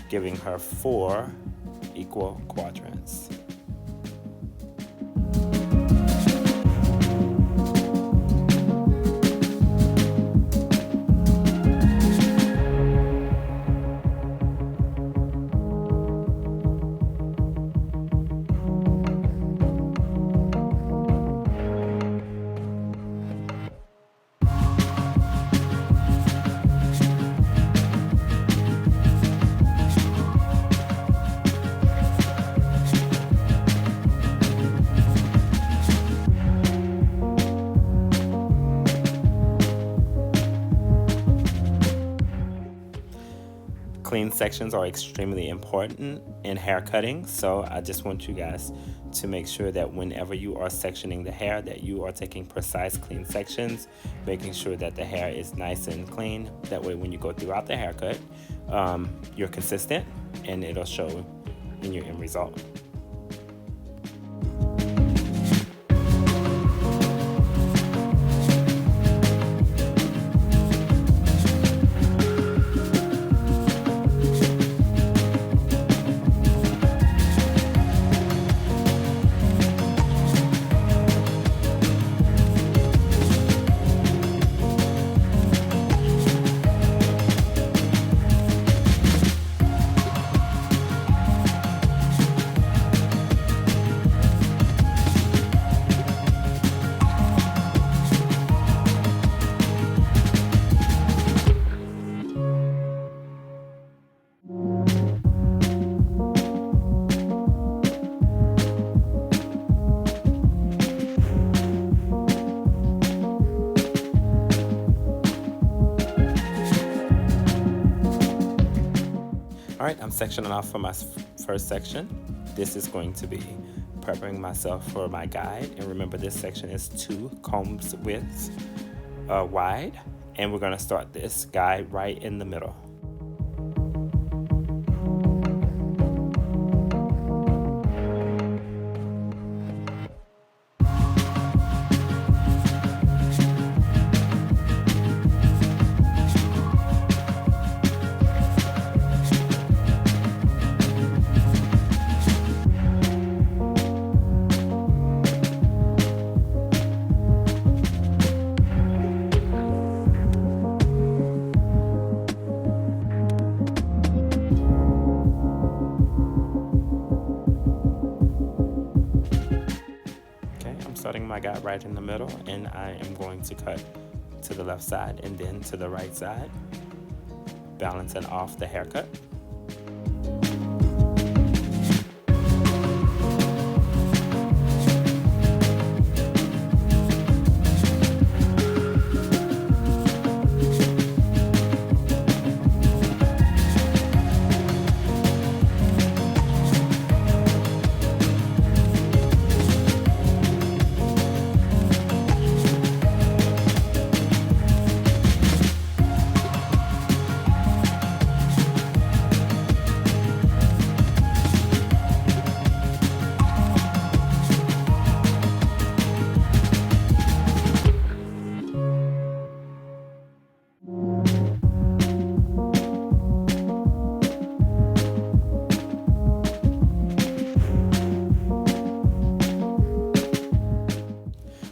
giving her 4 equal quadrants. Clean sections are extremely important in hair cutting, so I just want you guys to make sure that whenever you are sectioning the hair that you are taking precise clean sections, making sure that the hair is nice and clean. That way when you go throughout the haircut, you're consistent and it'll show in your end result. All right, I'm sectioning off for my first section. This is going to be prepping myself for my guide. And remember, this section is 2 combs widths wide. And we're gonna start this guide right in the middle. Starting my guide right in the middle, and I am going to cut to the left side and then to the right side, balancing off the haircut.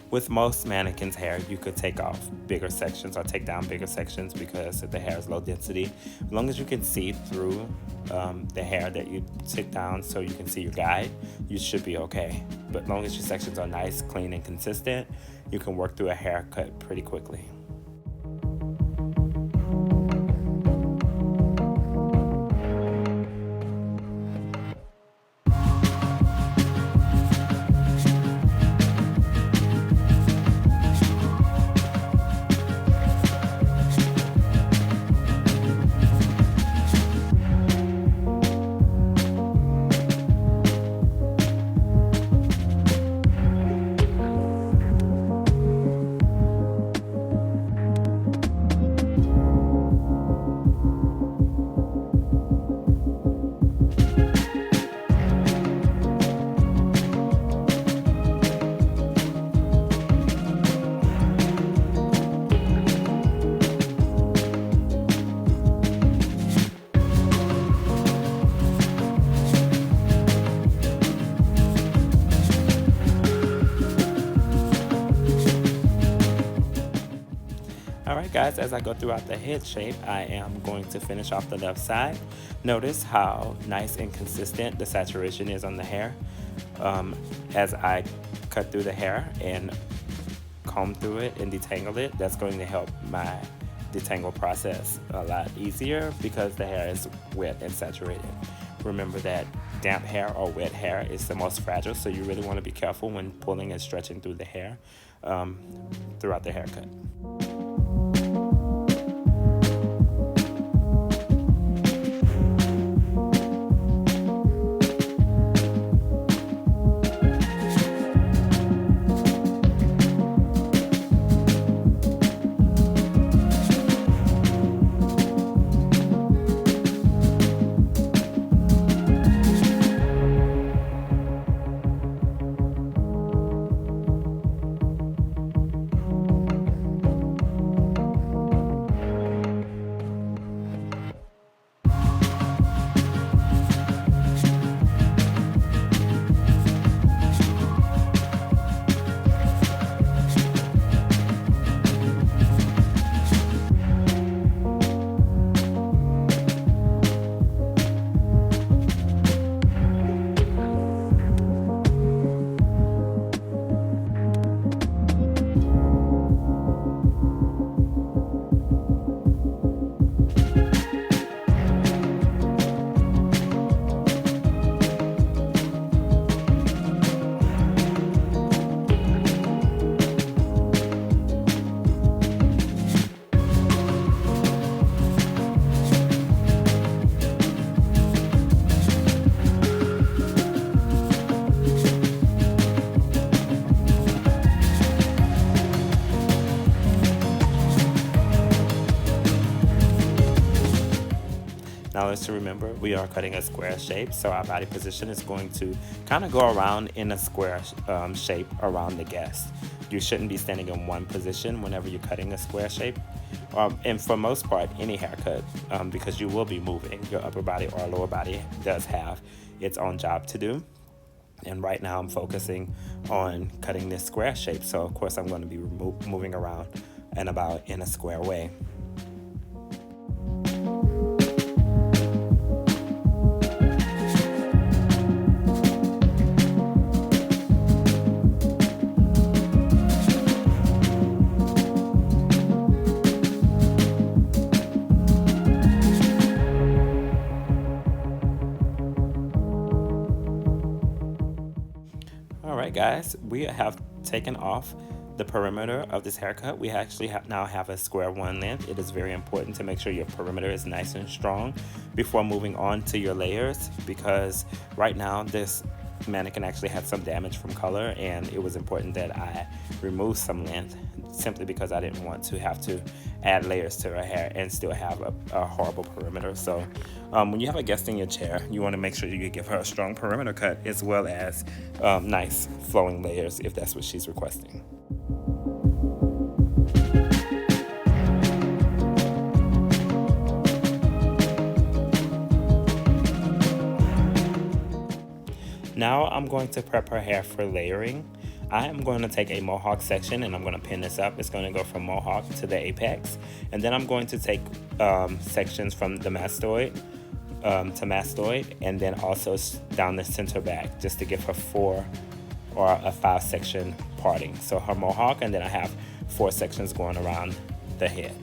With most mannequins' hair, you could take off bigger sections or take down bigger sections because the hair is low density. As long as you can see through the hair that you took down so you can see your guide, you should be okay. But as long as your sections are nice, clean, and consistent, you can work through a haircut pretty quickly. guys, as I go throughout the head shape, I am going to finish off the left side. Notice how nice and consistent the saturation is on the hair. As I cut through the hair and comb through it and detangle it, that's going to help my detangle process a lot easier because the hair is wet and saturated. Remember that damp hair or wet hair is the most fragile, so you really want to be careful when pulling and stretching through the hair throughout the haircut. Now let's remember we are cutting a square shape, so our body position is going to kind of go around in a square shape around the guest. You shouldn't be standing in one position whenever you're cutting a square shape, and for most part any haircut, because you will be moving. Your upper body or lower body does have its own job to do. And right now I'm focusing on cutting this square shape, so of course I'm going to be moving around and about in a square way. Alright guys, we have taken off the perimeter of this haircut. We actually now have a square one length. It is very important to make sure your perimeter is nice and strong before moving on to your layers, because right now this mannequin actually had some damage from color, and it was important that I remove some length simply because I didn't want to have to add layers to her hair and still have a horrible perimeter. So when you have a guest in your chair, you want to make sure you give her a strong perimeter cut as well as nice flowing layers if that's what she's requesting. Now I'm going to prep her hair for layering. I am going to take a mohawk section and I'm going to pin this up. It's going to go from mohawk to the apex. And then I'm going to take sections from the mastoid to mastoid, and then also down the center back, just to give her 4 or a 5 section parting. So her mohawk, and then I have 4 sections going around the head.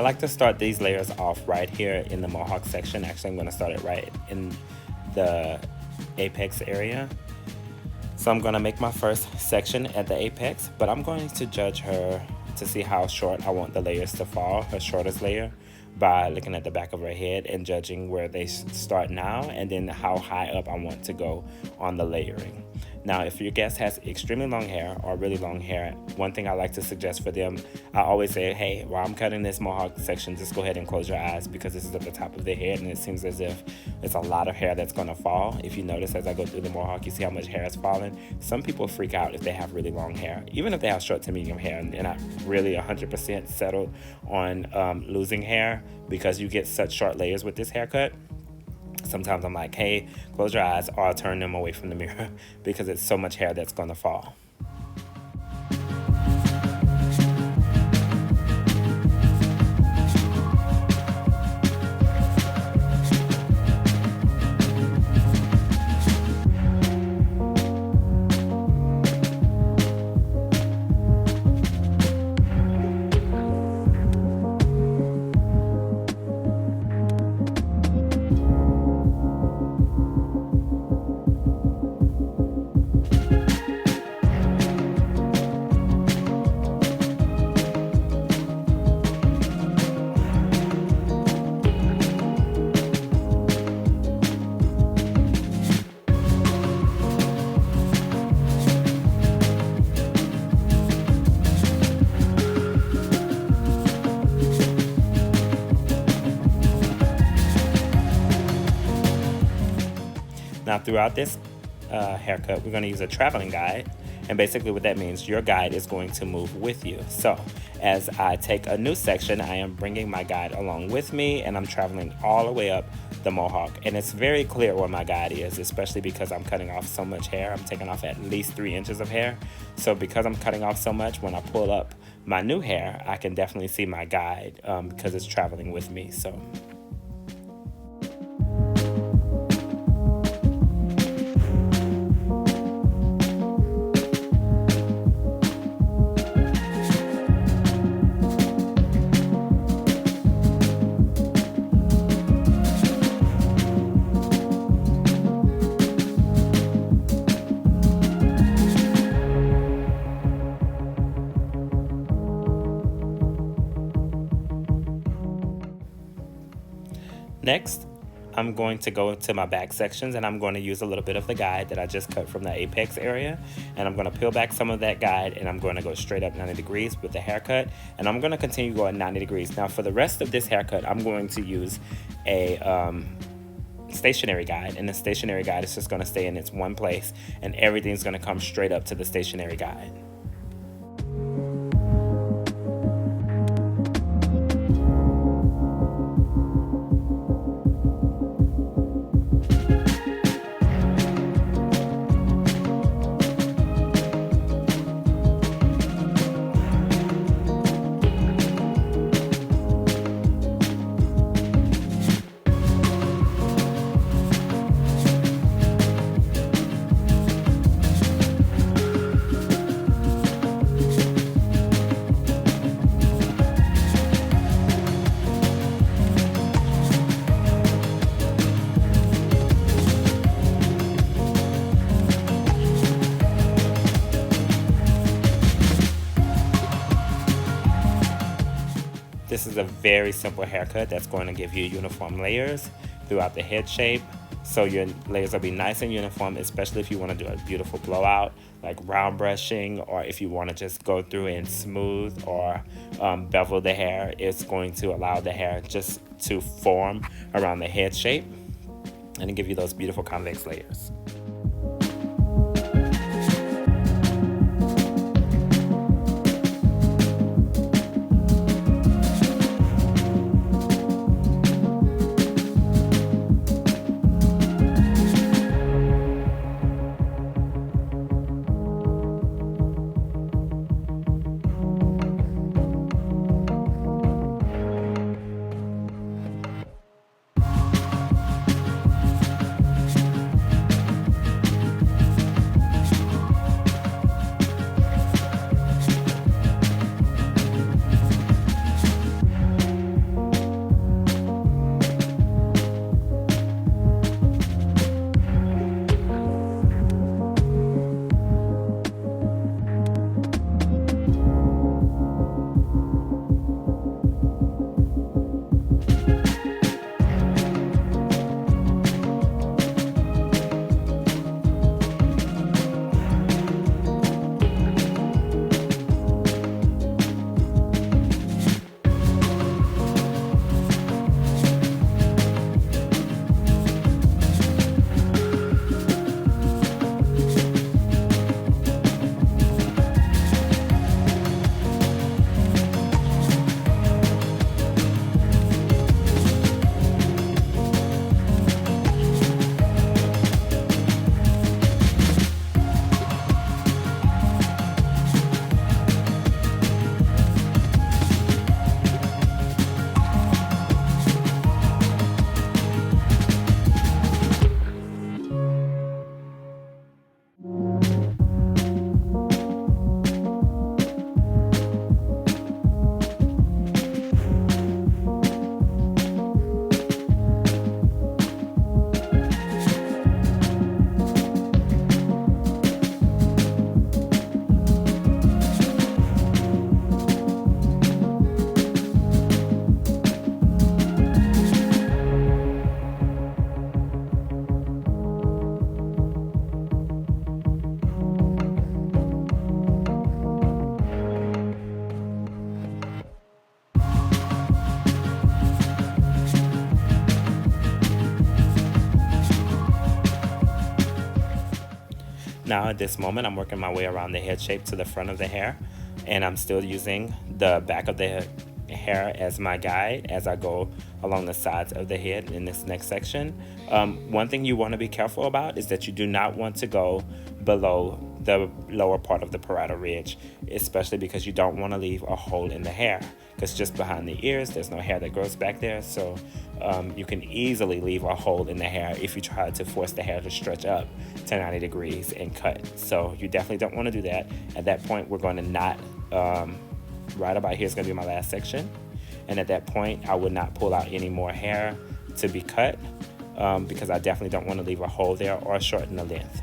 like to start these layers off right here in the mohawk section. Actually, I'm going to start it right in the apex area. So I'm going to make my first section at the apex, but I'm going to judge her to see how short I want the layers to fall, her shortest layer, by looking at the back of her head and judging where they start now, and then how high up I want to go on the layering. Now, if your guest has extremely long hair or really long hair, one thing I like to suggest for them, I always say, hey, while I'm cutting this mohawk section, just go ahead and close your eyes, because this is at the top of their head and it seems as if it's a lot of hair that's going to fall. If you notice as I go through the mohawk, you see how much hair is falling. Some people freak out if they have really long hair, even if they have short to medium hair and they're not really 100% settled on losing hair, because you get such short layers with this haircut. Sometimes I'm like, hey, close your eyes, or I'll turn them away from the mirror because it's so much hair that's going to fall. Now, throughout this haircut, we're going to use a traveling guide, and basically what that means, your guide is going to move with you. So as I take a new section, I am bringing my guide along with me, and I'm traveling all the way up the mohawk, and it's very clear where my guide is, especially because I'm cutting off so much hair. I'm taking off at least 3 inches of hair. So because I'm cutting off so much, when I pull up my new hair, I can definitely see my guide because it's traveling with me. So next, I'm going to go to my back sections, and I'm going to use a little bit of the guide that I just cut from the apex area, and I'm going to peel back some of that guide, and I'm going to go straight up 90 degrees with the haircut, and I'm going to continue going 90 degrees. Now for the rest of this haircut, I'm going to use a stationary guide, and the stationary guide is just going to stay in its one place, and everything's going to come straight up to the stationary guide. This is a very simple haircut that's going to give you uniform layers throughout the head shape. So your layers will be nice and uniform, especially if you want to do a beautiful blowout, like round brushing, or if you want to just go through and smooth or bevel the hair. It's going to allow the hair just to form around the head shape and give you those beautiful convex layers. Now at this moment, I'm working my way around the head shape to the front of the hair, and I'm still using the back of the hair as my guide as I go along the sides of the head in this next section. One thing you want to be careful about is that you do not want to go below the lower part of the parietal ridge, especially because you don't want to leave a hole in the hair, because just behind the ears there's no hair that grows back there, so you can easily leave a hole in the hair if you try to force the hair to stretch up to 90 degrees and cut. So you definitely don't want to do that. At that point, we're going to knot. Right about here is going to be my last section, and at that point I would not pull out any more hair to be cut, because I definitely don't want to leave a hole there or shorten the length.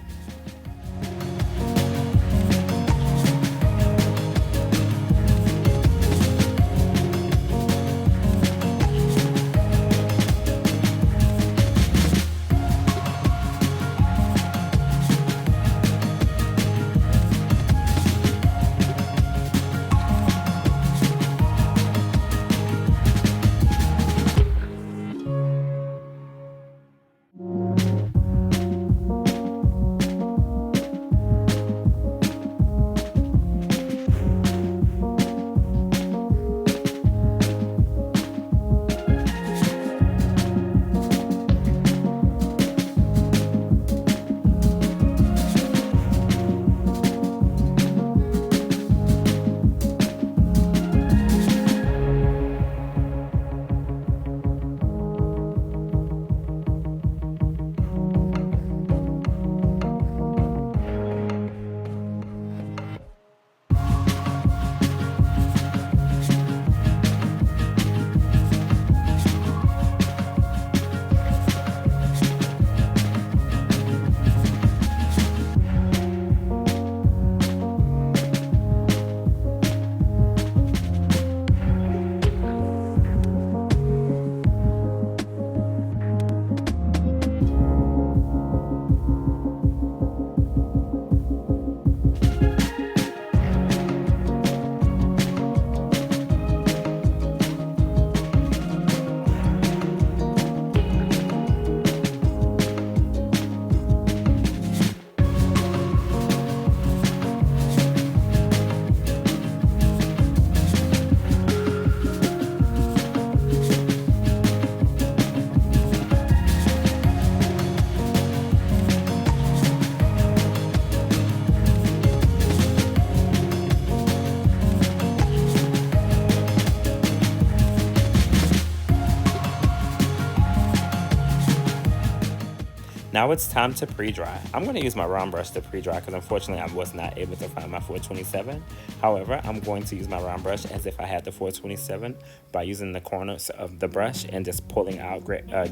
Now it's time to pre-dry. I'm going to use my round brush to pre-dry because unfortunately I was not able to find my 427. However, I'm going to use my round brush as if I had the 427 by using the corners of the brush and just pulling out,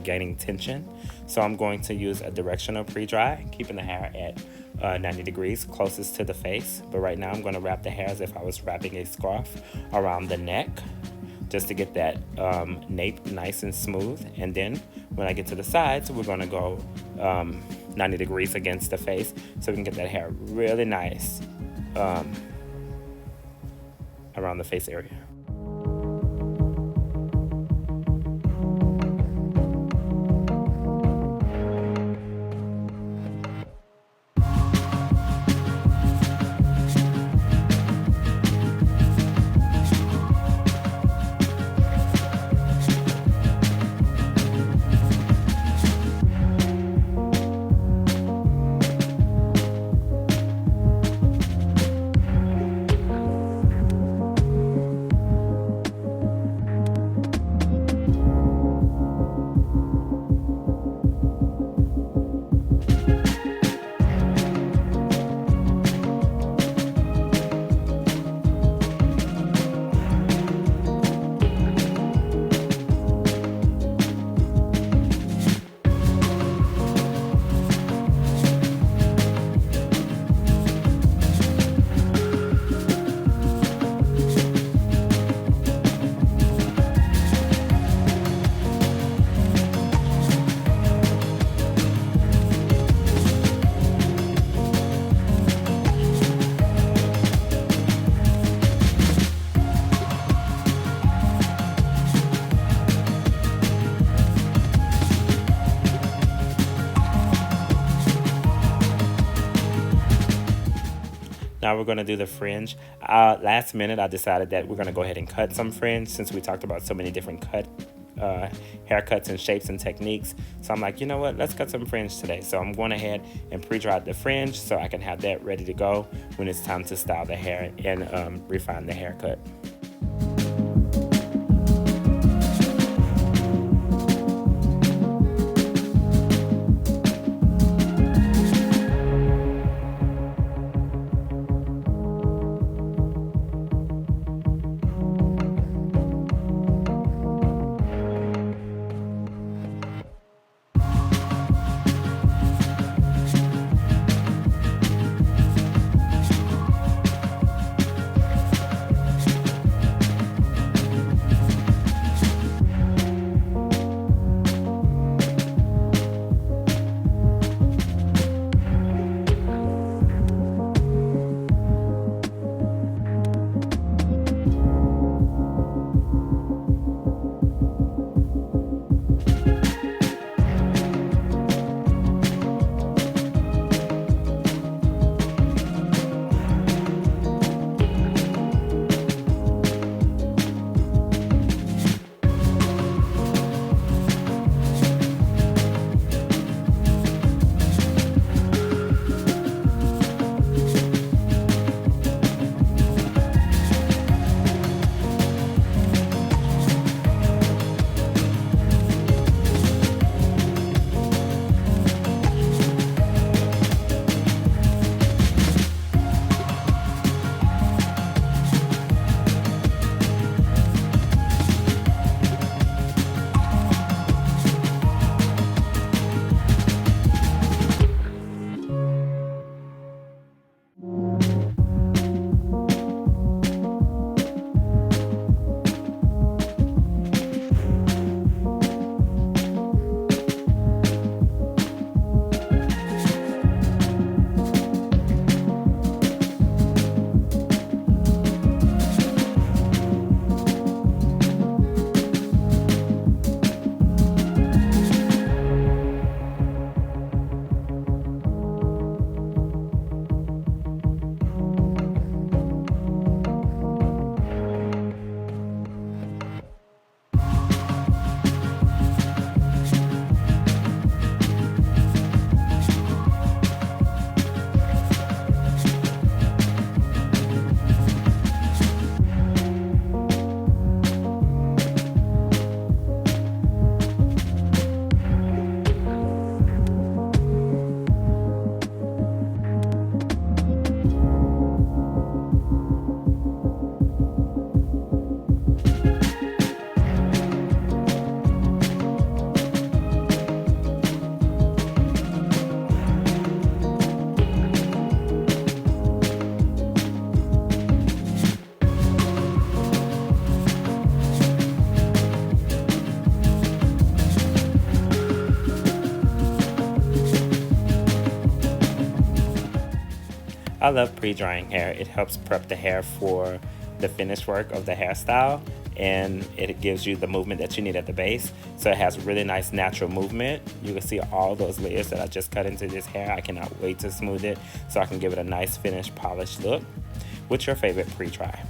gaining tension. So I'm going to use a directional pre-dry, keeping the hair at 90 degrees closest to the face. But right now I'm going to wrap the hair as if I was wrapping a scarf around the neck, just to get that nape nice and smooth. And then when I get to the sides, we're gonna go 90 degrees against the face so we can get that hair really nice around the face area. Now we're going to do the fringe. Last minute, I decided that we're going to go ahead and cut some fringe since we talked about so many different haircuts and shapes and techniques. So I'm like, you know what, let's cut some fringe today. So I'm going ahead and pre-dried the fringe so I can have that ready to go when it's time to style the hair and refine the haircut. I love pre-drying hair. It helps prep the hair for the finished work of the hairstyle, and it gives you the movement that you need at the base. So it has really nice natural movement. You can see all those layers that I just cut into this hair. I cannot wait to smooth it so I can give it a nice finished polished look. What's your favorite pre-dry?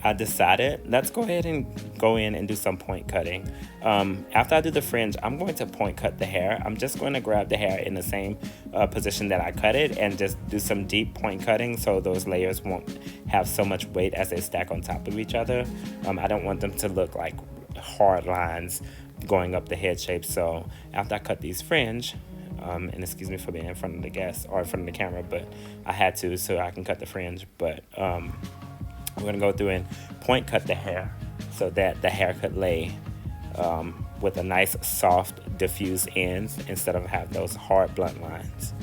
I decided, let's go ahead and go in and do some point cutting. After I do the fringe, I'm going to point cut the hair. I'm just going to grab the hair in the same position that I cut it and just do some deep point cutting so those layers won't have so much weight as they stack on top of each other. I don't want them to look like hard lines going up the head shape. So after I cut these fringe, and excuse me for being in front of the guest or in front of the camera, but I had to so I can cut the fringe. But we're gonna go through and point cut the hair so that the haircut lay with a nice soft diffused ends instead of have those hard blunt lines.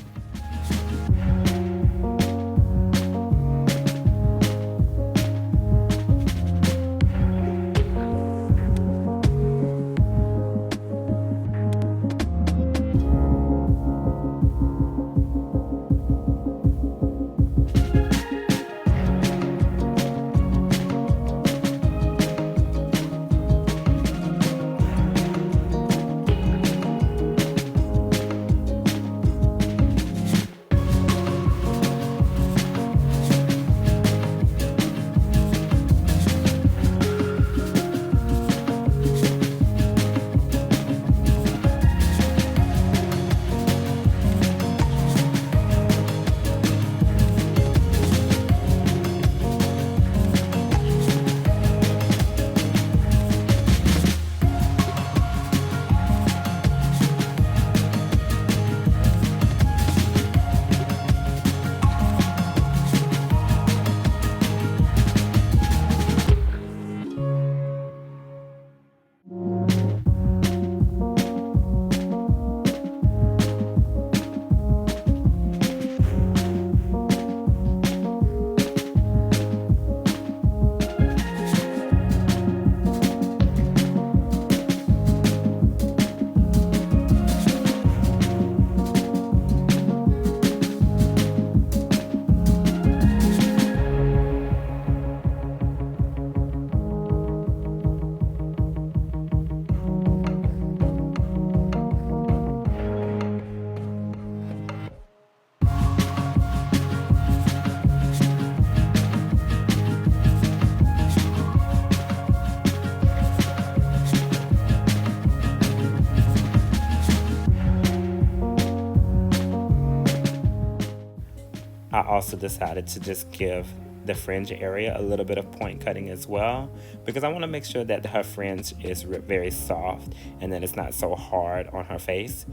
I also decided to just give the fringe area a little bit of point cutting as well, because I want to make sure that her fringe is very soft and that it's not so hard on her face.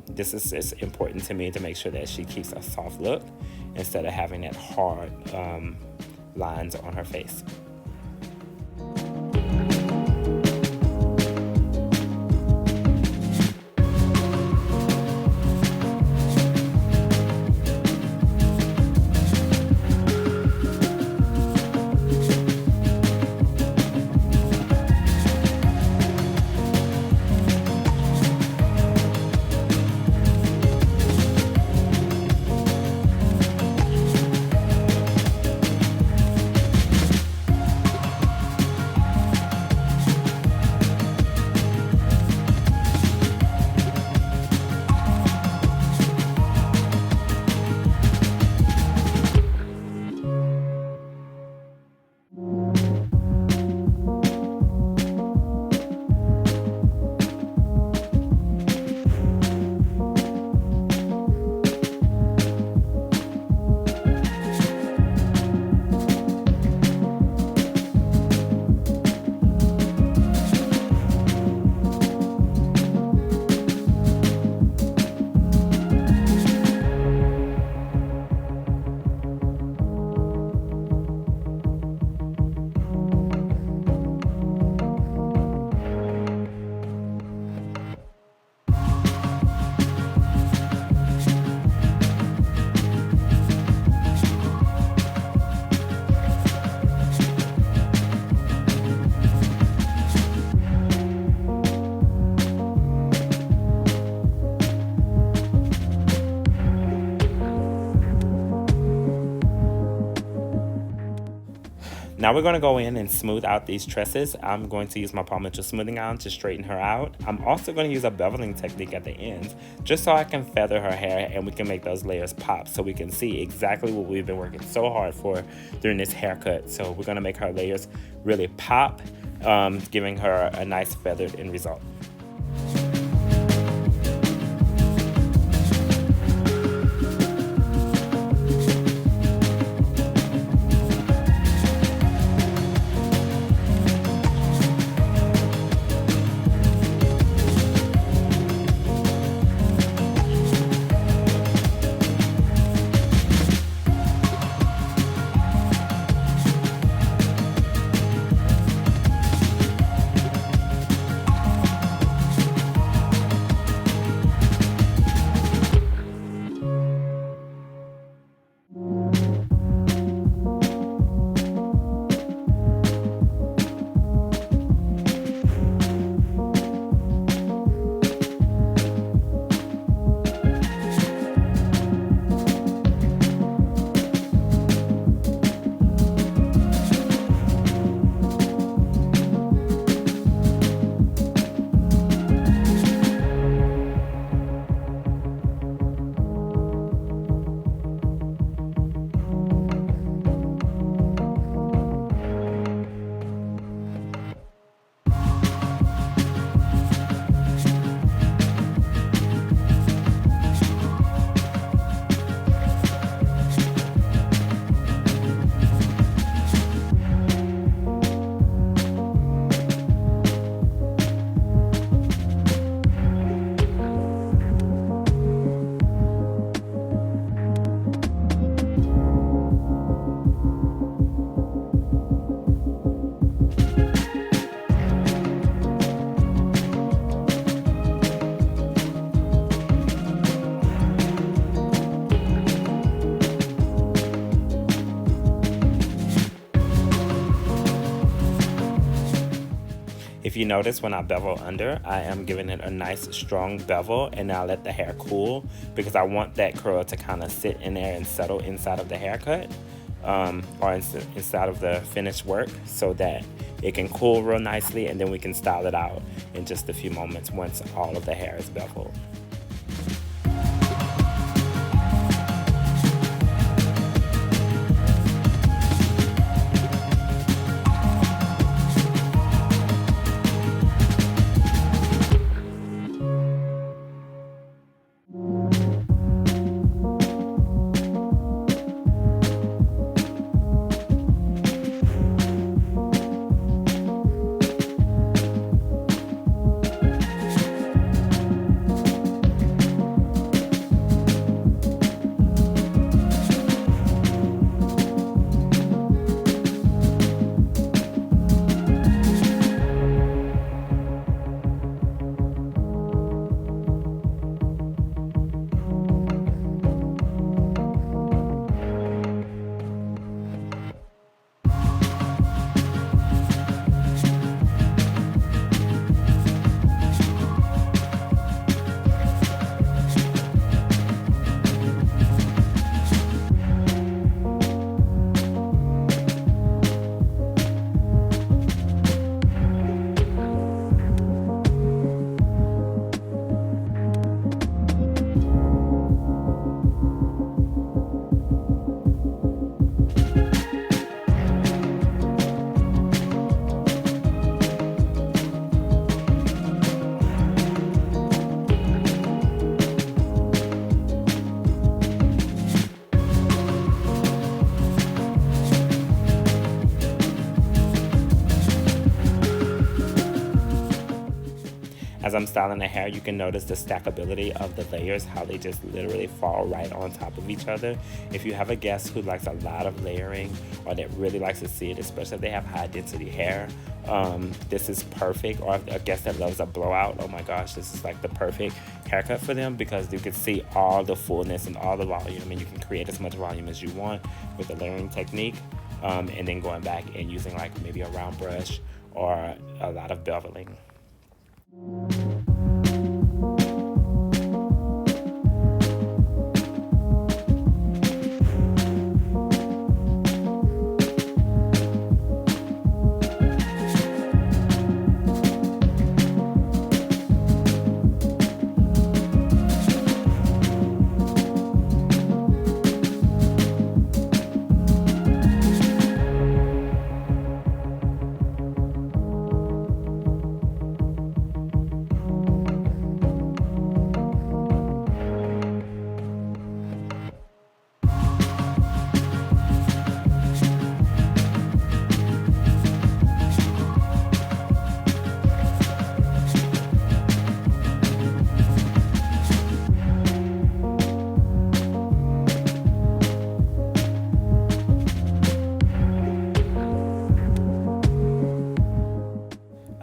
This is important to me to make sure that she keeps a soft look instead of having that hard lines on her face. Now we're going to go in and smooth out these tresses. I'm going to use my Paul Mitchell smoothing iron to straighten her out. I'm also going to use a beveling technique at the ends just so I can feather her hair and we can make those layers pop so we can see exactly what we've been working so hard for during this haircut. So we're going to make her layers really pop, giving her a nice feathered end result. If you notice when I bevel under, I am giving it a nice strong bevel, and now let the hair cool because I want that curl to kind of sit in there and settle inside of the haircut or inside of the finished work so that it can cool real nicely, and then we can style it out in just a few moments once all of the hair is beveled. As I'm styling the hair, you can notice the stackability of the layers, how they just literally fall right on top of each other. If you have a guest who likes a lot of layering or that really likes to see it, especially if they have high density hair, this is perfect. Or a guest that loves a blowout, oh my gosh, this is like the perfect haircut for them because you can see all the fullness and all the volume, and you can create as much volume as you want with the layering technique, and then going back and using like maybe a round brush or a lot of beveling.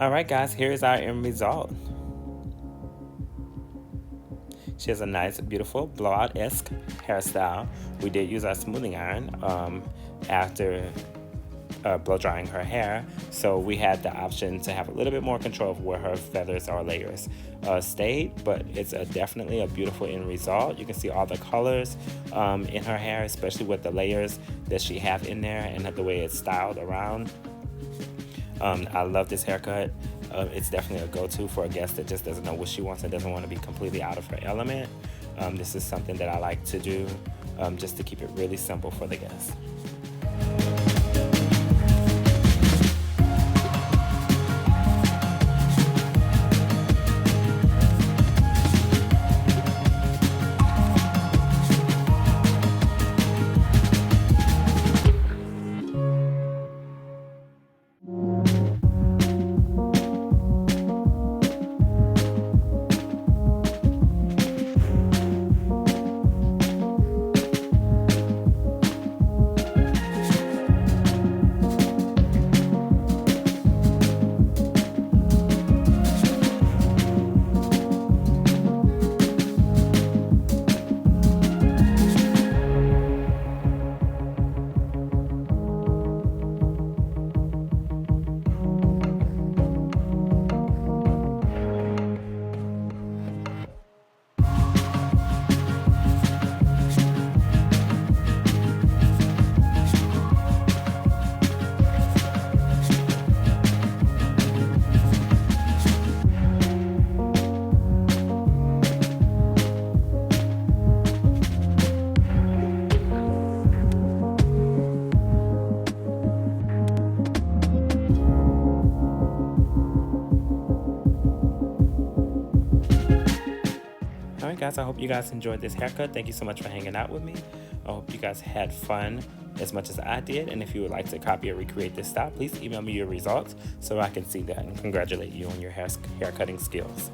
All right, guys, here's our end result. She has a nice, beautiful blowout-esque hairstyle. We did use our smoothing iron after blow drying her hair, so we had the option to have a little bit more control of where her feathers or layers stayed, but it's definitely a beautiful end result. You can see all the colors in her hair, especially with the layers that she have in there and the way it's styled around. I love this haircut. It's definitely a go-to for a guest that just doesn't know what she wants and doesn't want to be completely out of her element. This is something that I like to do just to keep it really simple for the guests. Alright guys, I hope you guys enjoyed this haircut. Thank you so much for hanging out with me. I hope you guys had fun as much as I did, and if you would like to copy or recreate this style, please email me your results so I can see that and congratulate you on your hair cutting skills.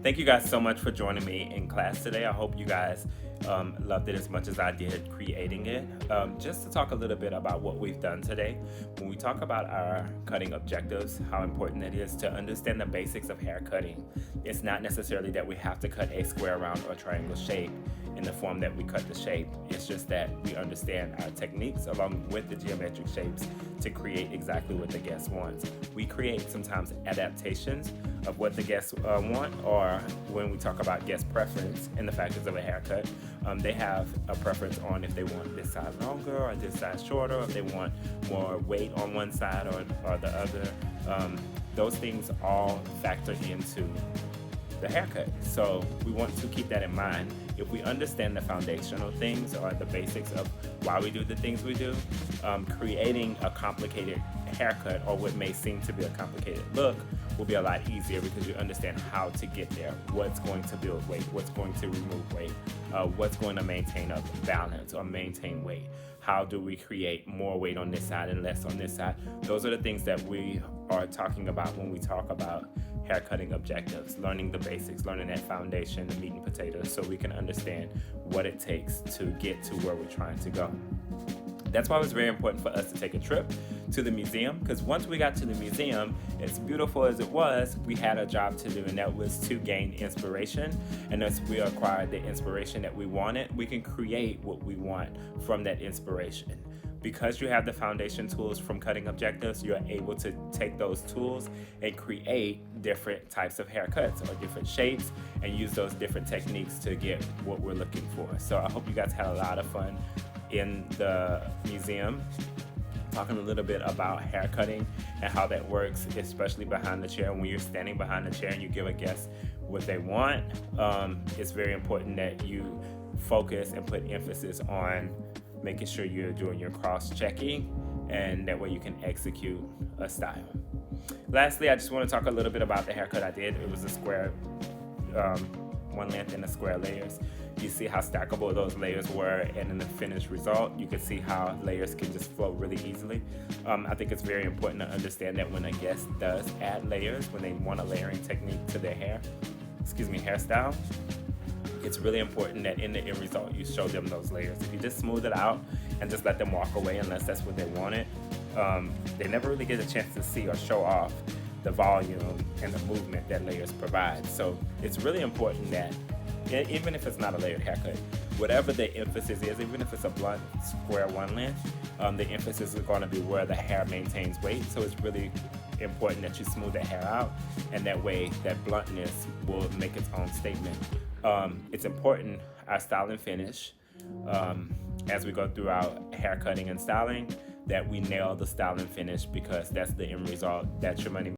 Thank you guys so much for joining me in class today. I hope you guys loved it as much as I did creating it. Just to talk a little bit about what we've done today. When we talk about our cutting objectives, how important it is to understand the basics of hair cutting. It's not necessarily that we have to cut a square, round, or triangle shape in the form that we cut the shape. It's just that we understand our techniques along with the geometric shapes to create exactly what the guest wants. We create sometimes adaptations of what the guests want, or when we talk about guest preference and the factors of a haircut, they have a preference on if they want this side longer or this side shorter, or if they want more weight on one side or the other. Those things all factor into the haircut. So we want to keep that in mind. If we understand the foundational things or the basics of why we do the things we do, creating a complicated haircut or what may seem to be a complicated look will be a lot easier because you understand how to get there, what's going to build weight, what's going to remove weight, what's going to maintain a balance or maintain weight. How do we create more weight on this side and less on this side? Those are the things that we are talking about when we talk about haircutting objectives, learning the basics, learning that foundation, the meat and potatoes, so we can understand what it takes to get to where we're trying to go. That's why it was very important for us to take a trip to the museum, because once we got to the museum, as beautiful as it was, we had a job to do, and that was to gain inspiration. And as we acquired the inspiration that we wanted, we can create what we want from that inspiration. Because you have the foundation tools from Cutting Objectives, you're able to take those tools and create different types of haircuts or different shapes and use those different techniques to get what we're looking for. So I hope you guys had a lot of fun in the museum, talking a little bit about hair cutting and how that works, especially behind the chair. When you're standing behind the chair and you give a guest what they want, it's very important that you focus and put emphasis on making sure you're doing your cross-checking, and that way you can execute a style. Lastly, I just want to talk a little bit about the haircut I did. It was a square, one length and a square layers. You see how stackable those layers were, and in the finished result, you can see how layers can just flow really easily. I think it's very important to understand that when a guest does add layers, when they want a layering technique to their hairstyle, it's really important that in the end result, you show them those layers. If you just smooth it out and just let them walk away unless that's what they wanted, they never really get a chance to see or show off the volume and the movement that layers provide. So it's really important that even if it's not a layered haircut, whatever the emphasis is, even if it's a blunt square one length, the emphasis is going to be where the hair maintains weight. So it's really important that you smooth the hair out, and that way that bluntness will make its own statement. It's important, our style and finish, as we go throughout hair cutting and styling, that we nail the style and finish, because that's the end result. That's your money